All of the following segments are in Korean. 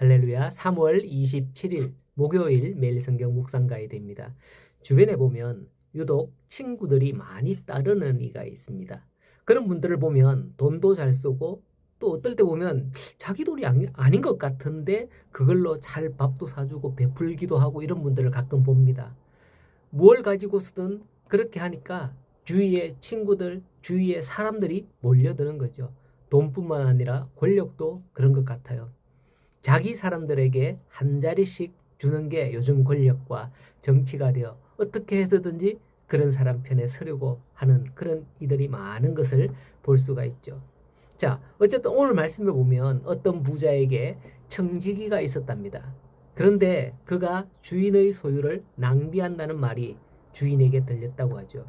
할렐루야. 3월 27일 목요일 매일 성경 묵상 가이드입니다. 주변에 보면 유독 친구들이 많이 따르는 이가 있습니다. 그런 분들을 보면 돈도 잘 쓰고 또 어떨 때 보면 자기 돈이 아닌 것 같은데 그걸로 잘 밥도 사주고 베풀기도 하고 이런 분들을 가끔 봅니다. 뭘 가지고 쓰든 그렇게 하니까 주위의 친구들, 주위의 사람들이 몰려드는 거죠. 돈뿐만 아니라 권력도 그런 것 같아요. 자기 사람들에게 한 자리씩 주는 게 요즘 권력과 정치가 되어 어떻게 해서든지 그런 사람 편에 서려고 하는 그런 이들이 많은 것을 볼 수가 있죠. 자, 어쨌든 오늘 말씀을 보면 어떤 부자에게 청지기가 있었답니다. 그런데 그가 주인의 소유를 낭비한다는 말이 주인에게 들렸다고 하죠.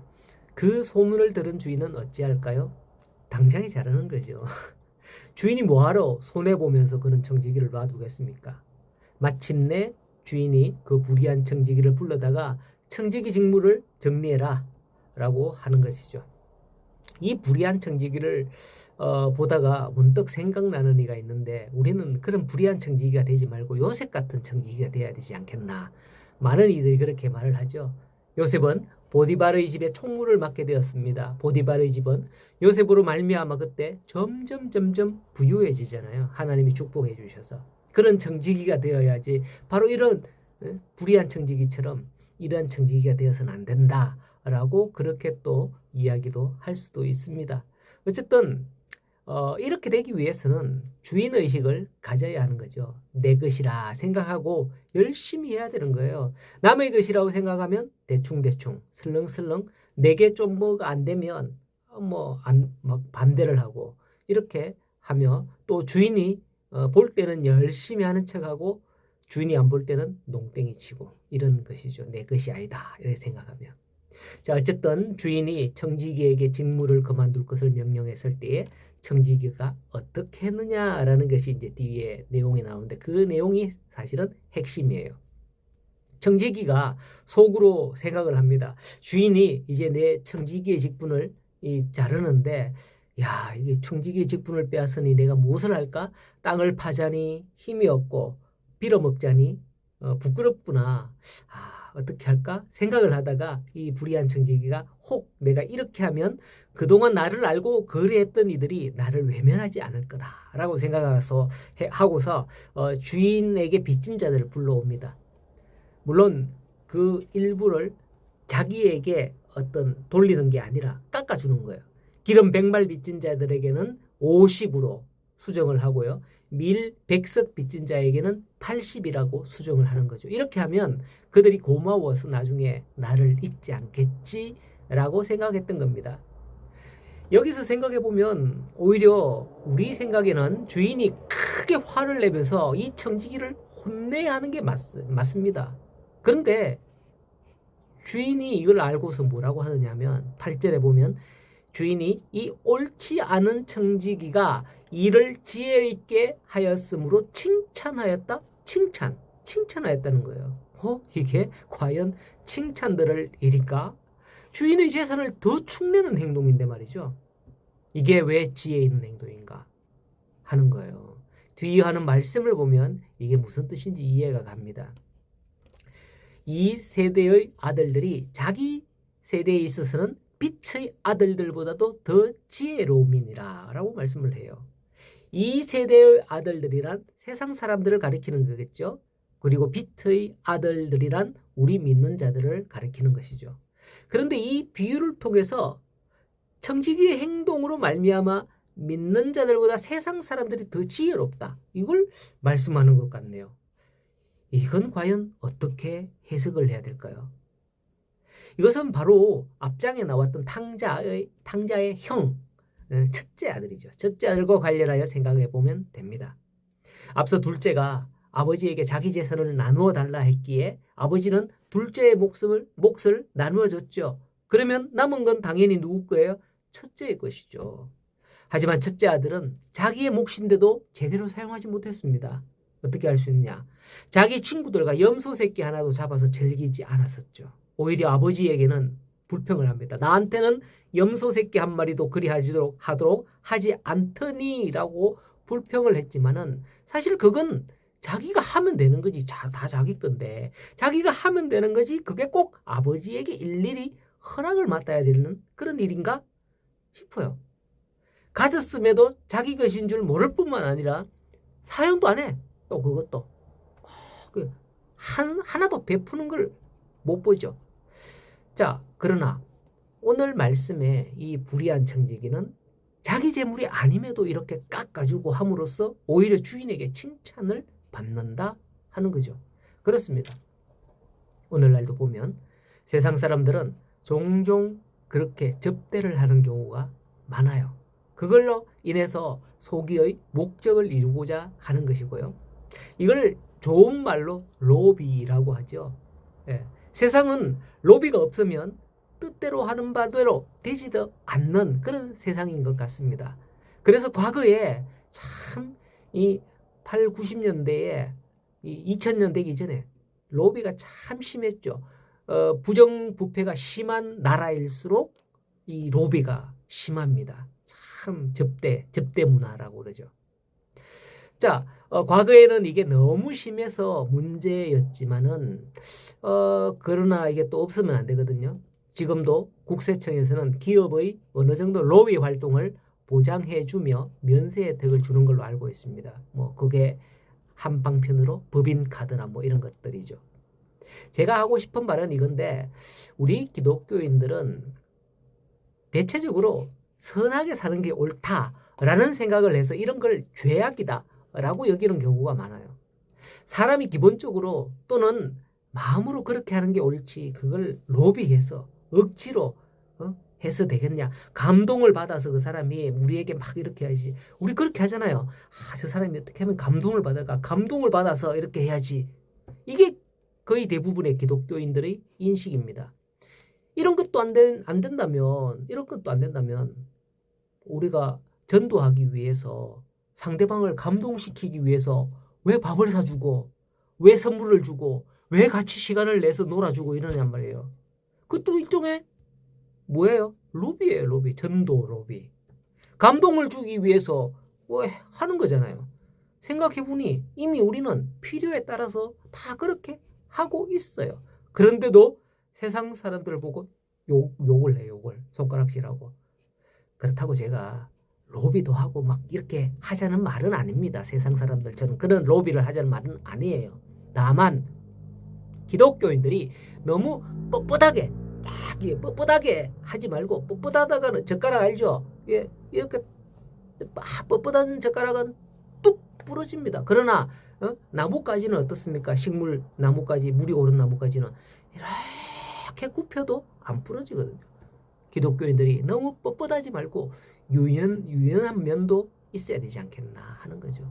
그 소문을 들은 주인은 어찌할까요? 당장에 자르는 거죠. 주인이 뭐하러 손해보면서 그런 청지기를 놔두겠습니까? 마침내 주인이 그 불의한 청지기를 불러다가 청지기 직무를 정리해라 라고 하는 것이죠. 이 불의한 청지기를 보다가 문득 생각나는 이가 있는데 우리는 그런 불의한 청지기가 되지 말고 요셉 같은 청지기가 돼야 되지 않겠나. 많은 이들이 그렇게 말을 하죠. 요셉은 보디바르의 집에 총무를 맡게 되었습니다. 보디바르의 집은 요셉으로 말미암아 그때 점점 부유해지잖아요. 하나님이 축복해 주셔서. 그런 청지기가 되어야지 바로 이런 불의한 청지기처럼 이러한 청지기가 되어서는 안 된다라고 그렇게 또 이야기도 할 수도 있습니다. 어쨌든 이렇게 되기 위해서는 주인의식을 가져야 하는 거죠. 내 것이라 생각하고 열심히 해야 되는 거예요. 남의 것이라고 생각하면 대충 슬렁슬렁 내게 좀 뭐가 안 되면 막 반대를 하고 이렇게 하며 또 주인이 볼 때는 열심히 하는 척하고 주인이 안 볼 때는 농땡이 치고 이런 것이죠. 내 것이 아니다 이렇게 생각하면. 자, 어쨌든 주인이 청지기에게 직무를 그만둘 것을 명령했을 때에 청지기가 어떻게 했느냐라는 것이 이제 뒤에 내용이 나오는데 그 내용이 사실은 핵심이에요. 청지기가 속으로 생각을 합니다. 주인이 이제 내 청지기의 직분을 자르는데 야, 이게 청지기의 직분을 빼앗으니 내가 무엇을 할까? 땅을 파자니 힘이 없고 빌어먹자니 부끄럽구나. 어떻게 할까? 생각을 하다가 이 불의한 청지기가 혹 내가 이렇게 하면 그동안 나를 알고 거래했던 이들이 나를 외면하지 않을 거다라고 하고서 주인에게 빚진 자들을 불러옵니다. 물론 그 일부를 자기에게 어떤 돌리는 게 아니라 깎아주는 거예요. 기름 100말 빚진 자들에게는 50으로 수정을 하고요. 밀 100석 빚진 자에게는 80이라고 수정을 하는 거죠. 이렇게 하면 그들이 고마워서 나중에 나를 잊지 않겠지라고 생각했던 겁니다. 여기서 생각해보면 오히려 우리 생각에는 주인이 크게 화를 내면서 이 청지기를 혼내야 하는 게 맞습니다. 그런데 주인이 이걸 알고서 뭐라고 하느냐면 8절에 보면 주인이 이 옳지 않은 청지기가 이를 지혜 있게 하였으므로 칭찬하였다? 칭찬하였다는 거예요. 이게 과연 칭찬들을 일일까? 주인의 재산을 더 축내는 행동인데 말이죠. 이게 왜 지혜 있는 행동인가 하는 거예요. 뒤에 하는 말씀을 보면 이게 무슨 뜻인지 이해가 갑니다. 이 세대의 아들들이 자기 세대에 있어서는 빛의 아들들보다도 더 지혜로움이니라 라고 말씀을 해요. 이 세대의 아들들이란 세상 사람들을 가리키는 거겠죠. 그리고 빛의 아들들이란 우리 믿는 자들을 가리키는 것이죠. 그런데 이 비유를 통해서 청지기의 행동으로 말미암아 믿는 자들보다 세상 사람들이 더 지혜롭다. 이걸 말씀하는 것 같네요. 이건 과연 어떻게 해석을 해야 될까요? 이것은 바로 앞장에 나왔던 탕자의 형, 첫째 아들이죠. 첫째 아들과 관련하여 생각해 보면 됩니다. 앞서 둘째가 아버지에게 자기 재산을 나누어 달라 했기에 아버지는 둘째의 몫을 나누어 줬죠. 그러면 남은 건 당연히 누구 거예요? 첫째의 것이죠. 하지만 첫째 아들은 자기의 몫인데도 제대로 사용하지 못했습니다. 어떻게 할 수 있느냐? 자기 친구들과 염소 새끼 하나도 잡아서 즐기지 않았었죠. 오히려 아버지에게는 불평을 합니다. 나한테는 염소 새끼 한 마리도 하도록 하지 않더니라고 불평을 했지만은 사실 그건 자기가 하면 되는 거지. 다 자기 건데. 자기가 하면 되는 거지. 그게 꼭 아버지에게 일일이 허락을 맡아야 되는 그런 일인가 싶어요. 가졌음에도 자기 것인 줄 모를 뿐만 아니라 사용도 안 해. 또 그것도 하나도 베푸는 걸 못 보죠. 자, 그러나 오늘 말씀에 이 불의한 청지기는 자기 재물이 아님에도 이렇게 깎아주고 함으로써 오히려 주인에게 칭찬을 받는다 하는 거죠. 그렇습니다. 오늘날도 보면 세상 사람들은 종종 그렇게 접대를 하는 경우가 많아요. 그걸로 인해서 소기의 목적을 이루고자 하는 것이고요. 이걸 좋은 말로 로비라고 하죠. 예. 세상은 로비가 없으면 뜻대로 하는 바대로 되지도 않는 그런 세상인 것 같습니다. 그래서 과거에 참 이 8, 90년대에 이 2000년 되기 전에 로비가 참 심했죠. 부정부패가 심한 나라일수록 이 로비가 심합니다. 참 접대 문화라고 그러죠. 자, 과거에는 이게 너무 심해서 문제였지만은 그러나 이게 또 없으면 안 되거든요. 지금도 국세청에서는 기업의 어느 정도 로비 활동을 보장해주며 면세 혜택을 주는 걸로 알고 있습니다. 뭐 그게 한방편으로 법인카드나 뭐 이런 것들이죠. 제가 하고 싶은 말은 이건데 우리 기독교인들은 대체적으로 선하게 사는 게 옳다라는 생각을 해서 이런 걸 죄악이다 라고 여기는 경우가 많아요. 사람이 기본적으로 또는 마음으로 그렇게 하는 게 옳지 그걸 로비해서 억지로 해서 되겠냐. 감동을 받아서 그 사람이 우리에게 막 이렇게 해야지. 우리 그렇게 하잖아요. 저 사람이 어떻게 하면 감동을 받을까. 감동을 받아서 이렇게 해야지. 이게 거의 대부분의 기독교인들의 인식입니다. 이런 것도 안 된다면 우리가 전도하기 위해서 상대방을 감동시키기 위해서 왜 밥을 사주고 왜 선물을 주고 왜 같이 시간을 내서 놀아주고 이러냔 말이에요. 그것도 일종의 뭐예요? 로비예요. 로비. 전도 로비. 감동을 주기 위해서 왜 하는 거잖아요. 생각해보니 이미 우리는 필요에 따라서 다 그렇게 하고 있어요. 그런데도 세상 사람들을 보고 욕을 해요. 욕을. 손가락질하고. 그렇다고 제가 로비도 하고 막 이렇게 하자는 말은 아닙니다. 세상 사람들처럼 그런 로비를 하자는 말은 아니에요. 다만 기독교인들이 너무 뻣뻣하게 하지 말고 뻣뻣하다가는 젓가락 알죠? 예, 이렇게 뻣뻣한 젓가락은 뚝 부러집니다. 그러나 나뭇가지는 어떻습니까? 식물 나뭇가지, 물이 오른 나뭇가지는 이렇게 굽혀도 안 부러지거든요. 기독교인들이 너무 뻣뻣하지 말고 유연한 면도 있어야 되지 않겠나 하는 거죠.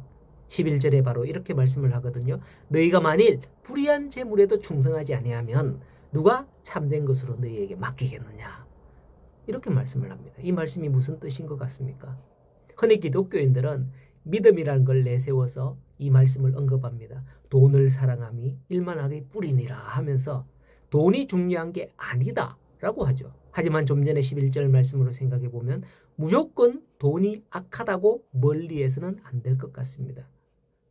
11절에 바로 이렇게 말씀을 하거든요. 너희가 만일 불의한 재물에도 충성하지 아니하면 누가 참된 것으로 너희에게 맡기겠느냐. 이렇게 말씀을 합니다. 이 말씀이 무슨 뜻인 것 같습니까? 흔히 기독교인들은 믿음이라는 걸 내세워서 이 말씀을 언급합니다. 돈을 사랑함이 일만하게 뿌리니라 하면서 돈이 중요한 게 아니다 라고 하죠. 하지만 좀 전에 11절 말씀으로 생각해 보면 무조건 돈이 악하다고 멀리해서는 안 될 것 같습니다.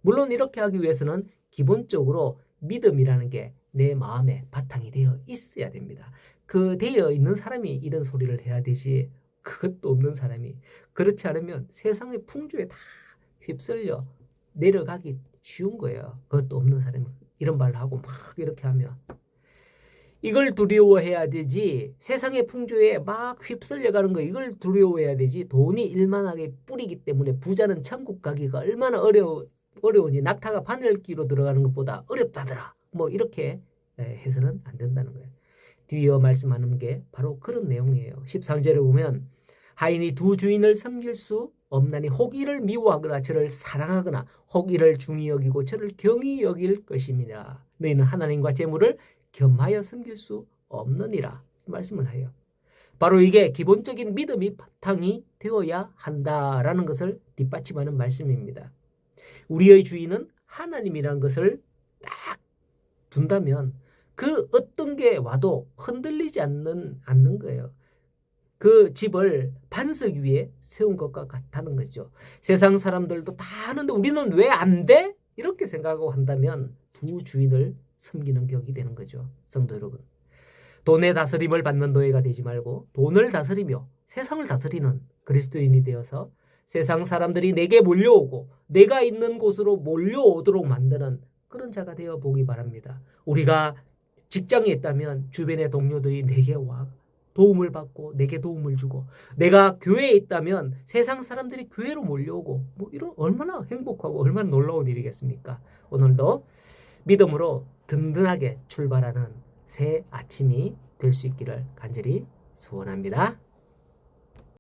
물론 이렇게 하기 위해서는 기본적으로 믿음이라는 게 내 마음에 바탕이 되어 있어야 됩니다. 그 되어 있는 사람이 이런 소리를 해야 되지 그것도 없는 사람이 그렇지 않으면 세상의 풍조에 다 휩쓸려 내려가기 쉬운 거예요. 그것도 없는 사람이 이런 말을 하고 막 이렇게 하면 이걸 두려워해야 되지 세상의 풍조에 막 휩쓸려가는 거 이걸 두려워해야 되지 돈이 일만하게 뿌리기 때문에 부자는 천국 가기가 얼마나 어려운지 낙타가 바늘기로 들어가는 것보다 어렵다더라. 뭐 이렇게 해서는 안 된다는 거예요. 뒤이어 말씀하는 게 바로 그런 내용이에요. 13절에 보면 하인이 두 주인을 섬길 수 없나니 혹 이를 미워하거나 저를 사랑하거나 혹 이를 중히 여기고 저를 경히 여길 것입니다. 너희는 하나님과 재물을 겸하여 섬길 수 없느니라 말씀을 해요. 바로 이게 기본적인 믿음이 바탕이 되어야 한다라는 것을 뒷받침하는 말씀입니다. 우리의 주인은 하나님이라는 것을 딱 둔다면 그 어떤 게 와도 흔들리지 않는 거예요. 그 집을 반석 위에 세운 것과 같다는 거죠. 세상 사람들도 다 하는데 우리는 왜 안 돼? 이렇게 생각하고 한다면 두 주인을 섬기는 격이 되는 거죠. 성도 여러분. 돈의 다스림을 받는 노예가 되지 말고 돈을 다스리며 세상을 다스리는 그리스도인이 되어서 세상 사람들이 내게 몰려오고 내가 있는 곳으로 몰려오도록 만드는 그런 자가 되어 보기 바랍니다. 우리가 직장에 있다면 주변의 동료들이 내게 와 도움을 받고 내게 도움을 주고, 내가 교회에 있다면 세상 사람들이 교회로 몰려오고, 뭐 이런 얼마나 행복하고 얼마나 놀라운 일이겠습니까? 오늘도 믿음으로 든든하게 출발하는 새 아침이 될 수 있기를 간절히 소원합니다.